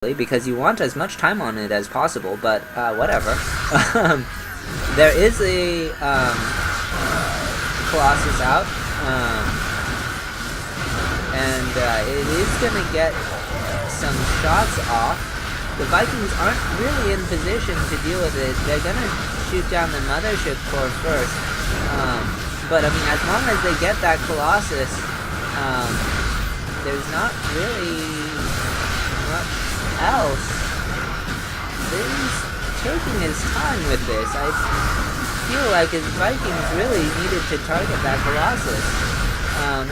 because you want as much time on it as possible, but whatever. There is a Colossus out, and it is going to get some shots off. The Vikings aren't really in position to deal with it. They're going to shoot down the mothership core first, but I mean, as long as they get that Colossus, there's not really much else. He's taking his time with this. I feel like his Vikings really needed to target that Colossus,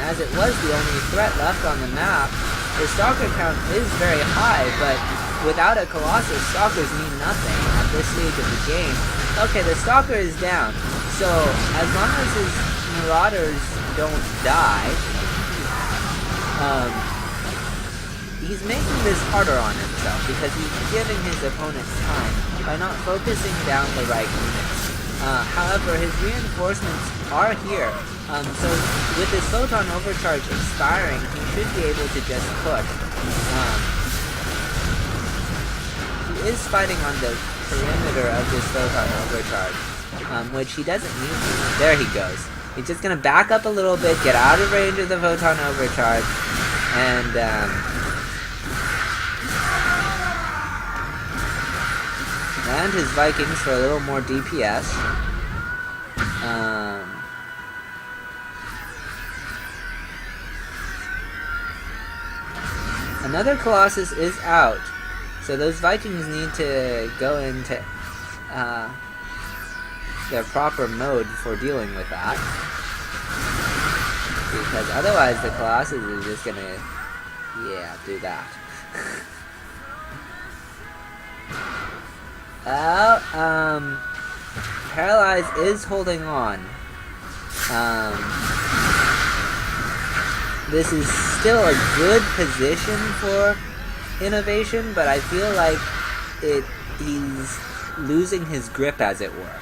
as it was the only threat left on the map. The Stalker count is very high, but without a Colossus, Stalkers mean nothing at this stage of the game. Okay, the Stalker is down, so as long as his Marauders don't die, he's making this harder on himself because he's giving his opponents time by not focusing down the right units. However, his reinforcements are here, so with his Photon Overcharge expiring, he should be able to just push. He is fighting on the perimeter of this Photon Overcharge, which he doesn't need to. There he goes. He's just going to back up a little bit, get out of range of the Photon Overcharge, and land his Vikings for a little more DPS. Another Colossus is out, so those Vikings need to go into their proper mode for dealing with that, because otherwise the Colossus is just gonna, do that. Well, Paralyze is holding on. This is still a good position for innovation, but I feel like he's losing his grip, as it were.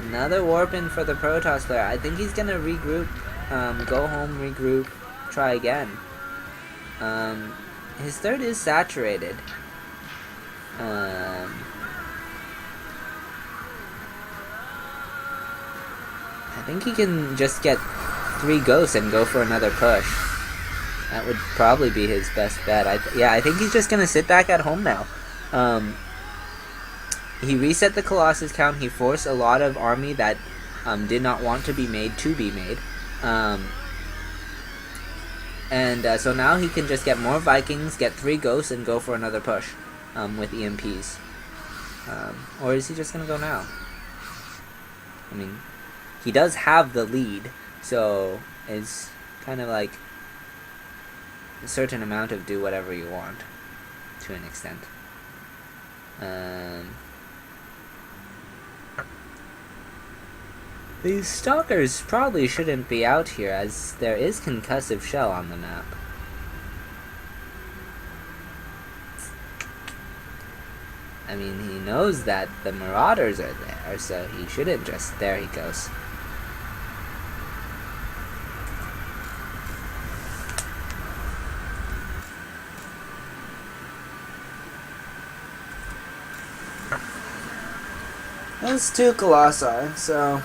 Another warp-in for the Protoss player. I think he's gonna regroup, go home, regroup, try again. His third is saturated. I think he can just get 3 ghosts and go for another push. That would probably be his best bet. I think he's just gonna sit back at home now. He reset the Colossus count. He forced a lot of army that did not want to be made to be made. So now he can just get more Vikings, get 3 ghosts, and go for another push with EMPs. Or is he just going to go now? I mean, he does have the lead, so it's kind of like a certain amount of do whatever you want, to an extent. These Stalkers probably shouldn't be out here, as there is concussive shell on the map. I mean, he knows that the Marauders are there, so he shouldn't just... There he goes. That's 2 Colossi, so...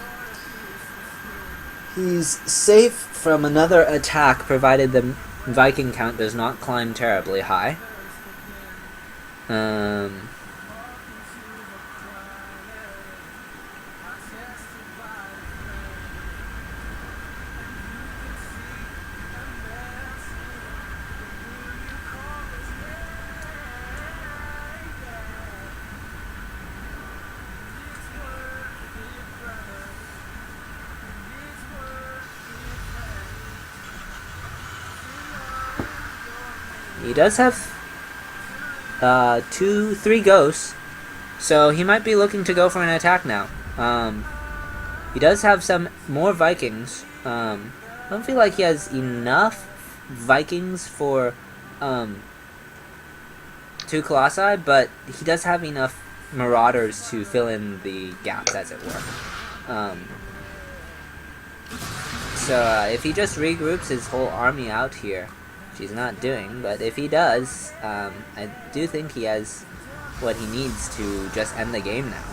he's safe from another attack, provided the Viking count does not climb terribly high. He does have 3 ghosts, so he might be looking to go for an attack now. He does have some more Vikings. I don't feel like he has enough Vikings for 2 Colossi, but he does have enough Marauders to fill in the gaps, as it were. So if he just regroups his whole army out here, which he's not doing, but if he does, I do think he has what he needs to just end the game now.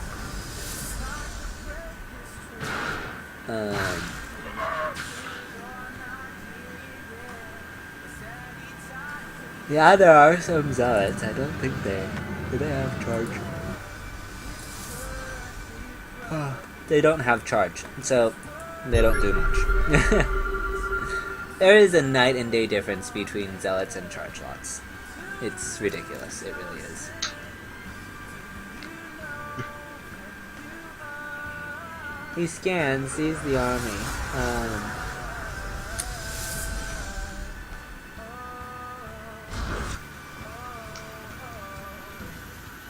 Yeah, there are some zealots. I don't think do they have charge? They don't have charge, so they don't do much. There is a night and day difference between zealots and charge lots. It's ridiculous, it really is. He scans, sees the army.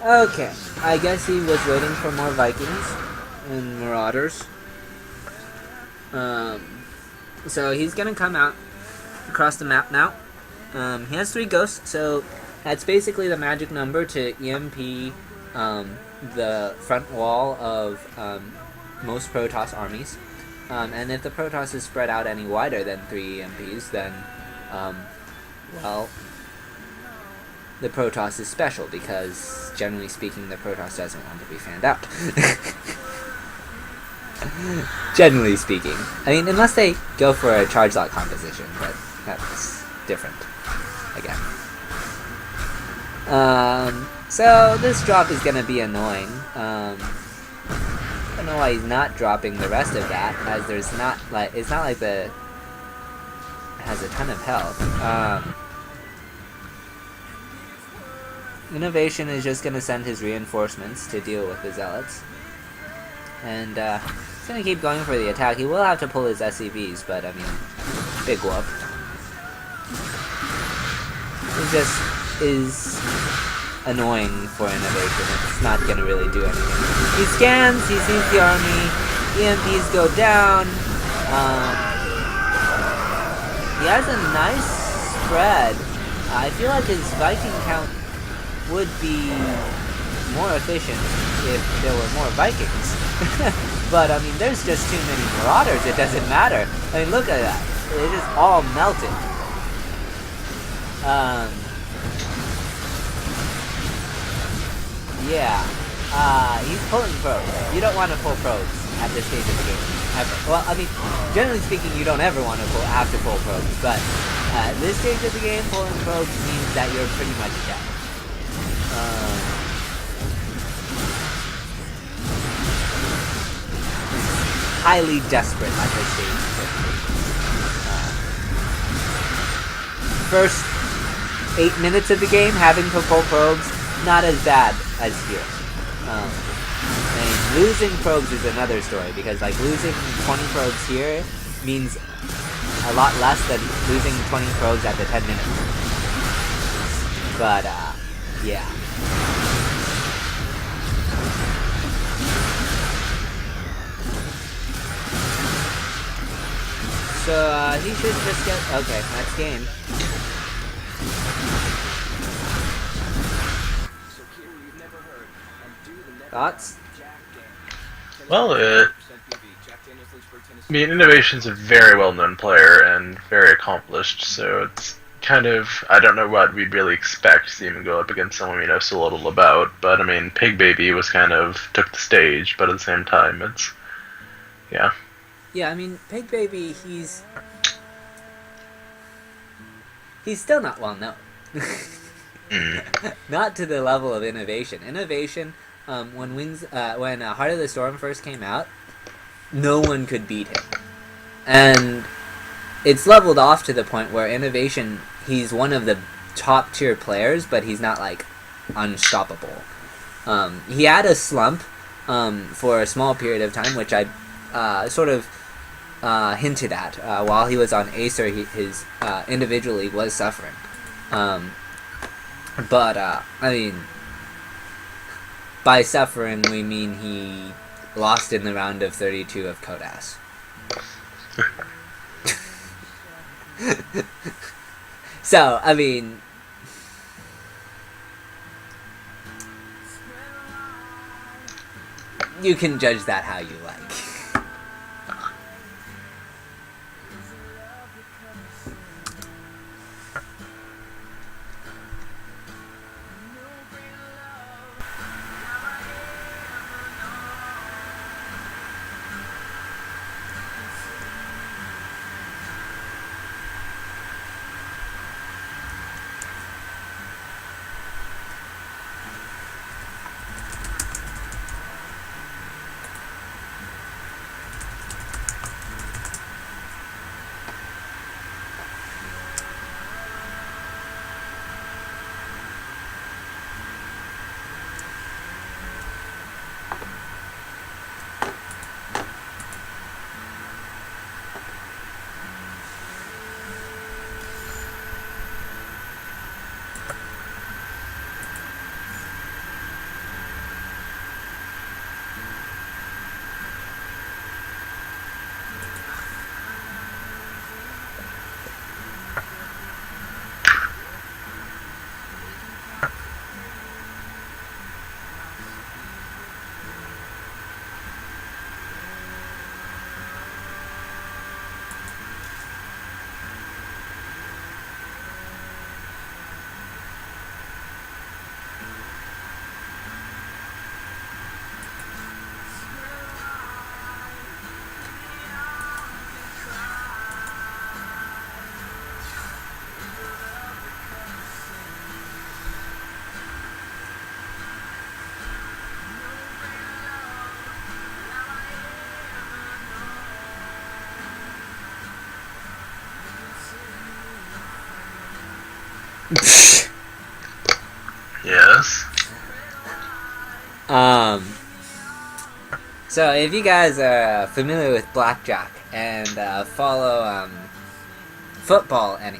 Okay, I guess he was waiting for more Vikings and Marauders. So he's gonna come out across the map now. He has 3 ghosts, so that's basically the magic number to EMP the front wall of most Protoss armies. And if the Protoss is spread out any wider than 3 EMPs, then, well, the Protoss is special, because, generally speaking, the Protoss doesn't want to be fanned out. Generally speaking. I mean, unless they go for a charge lock composition, but that's different, again. So this drop is gonna be annoying. I don't know why he's not dropping the rest of that, as there's not, like, it's not like the... has a ton of health. Innovation is just gonna send his reinforcements to deal with the zealots. And, he's gonna keep going for the attack. He will have to pull his SCVs, but, I mean, big whoop. It just is annoying for innovation. It's not gonna really do anything. He scans, he sees the army, EMPs go down. He has a nice spread. I feel like his Viking count would be more efficient if there were more Vikings. But, I mean, there's just too many Marauders, it doesn't matter. I mean, look at that. It is all melted. Yeah. He's pulling probes. You don't want to pull probes at this stage of the game. Ever. Well, I mean, generally speaking, you don't ever want to have to pull probes, but at this stage of the game, pulling probes means that you're pretty much dead. Highly desperate at this stage. First 8 minutes of the game, having to pull probes, not as bad as here. And losing probes is another story, because like losing 20 probes here means a lot less than losing 20 probes at the 10-minute mark. But yeah. So, he should just get... Okay, next game. Thoughts? Well, I mean, Innovation's a very well-known player and very accomplished, so it's kind of... I don't know what we'd really expect to see him go up against someone we know so little about, but, I mean, Pig Baby was kind of... took the stage, but at the same time, it's... yeah. Yeah, I mean, Pig Baby, he's still not well known. Not to the level of Innovation. Innovation, when Heart of the Storm first came out, no one could beat him. And it's leveled off to the point where Innovation, he's one of the top tier players, but he's not, like, unstoppable. He had a slump for a small period of time, which I sort of hinted at while he was on Acer. His individually was suffering, but I mean, by suffering we mean he lost in the round of 32 of Kodas. So I mean, you can judge that how you like. Yes. So if you guys are familiar with blackjack and follow football any,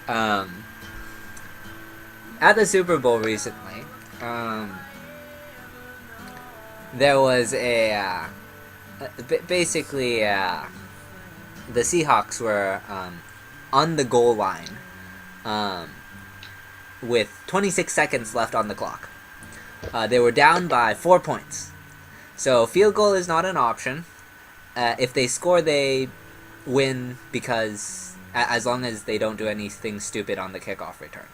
at the Super Bowl recently, there was basically the Seahawks were on the goal line with 26 seconds left on the clock. They were down by 4 points. So field goal is not an option. If they score, they win because as long as they don't do anything stupid on the kickoff return.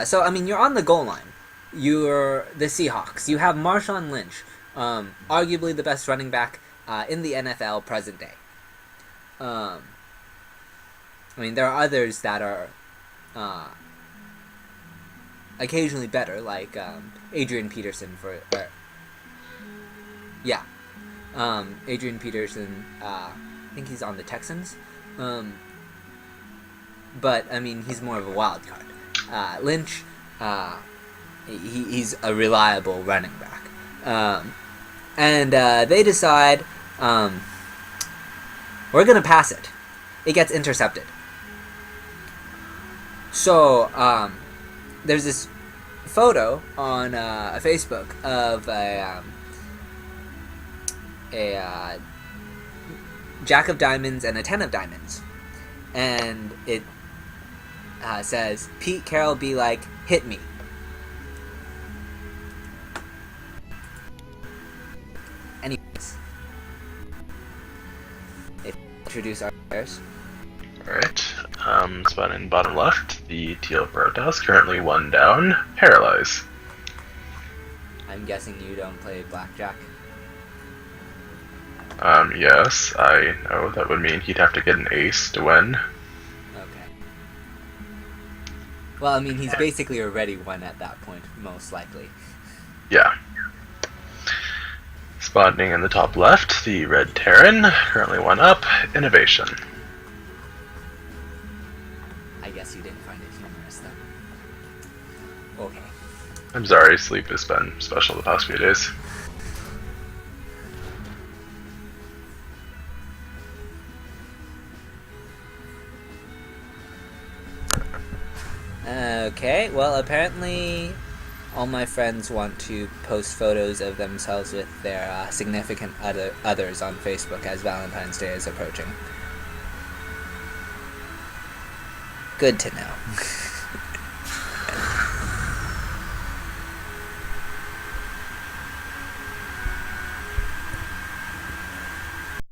So, I mean, you're on the goal line. You're the Seahawks. You have Marshawn Lynch, arguably the best running back in the NFL present day. I mean, there are others that are occasionally better, like Adrian Peterson Adrian Peterson, I think he's on the Texans. But, I mean, he's more of a wild card. Lynch, he's a reliable running back. And they decide, we're going to pass it. It gets intercepted. So, there's this photo on Facebook of a Jack of Diamonds and a 10 of Diamonds. And it says, Pete Carroll be like, hit me. Anyways, introduce our players. Alright, spot in bottom left, the Teal Protoss, currently 1 down, Paralyze. I'm guessing you don't play blackjack. Yes, I know that would mean he'd have to get an ace to win. Okay. Well, I mean, he's basically already won at that point, most likely. Yeah. Spawning in the top left, the Red Terran, currently 1 up, Innovation. I guess you didn't find it humorous then. Okay. I'm sorry, sleep has been special the past few days. Okay, well, apparently all my friends want to post photos of themselves with their significant others on Facebook as Valentine's Day is approaching. Good to know.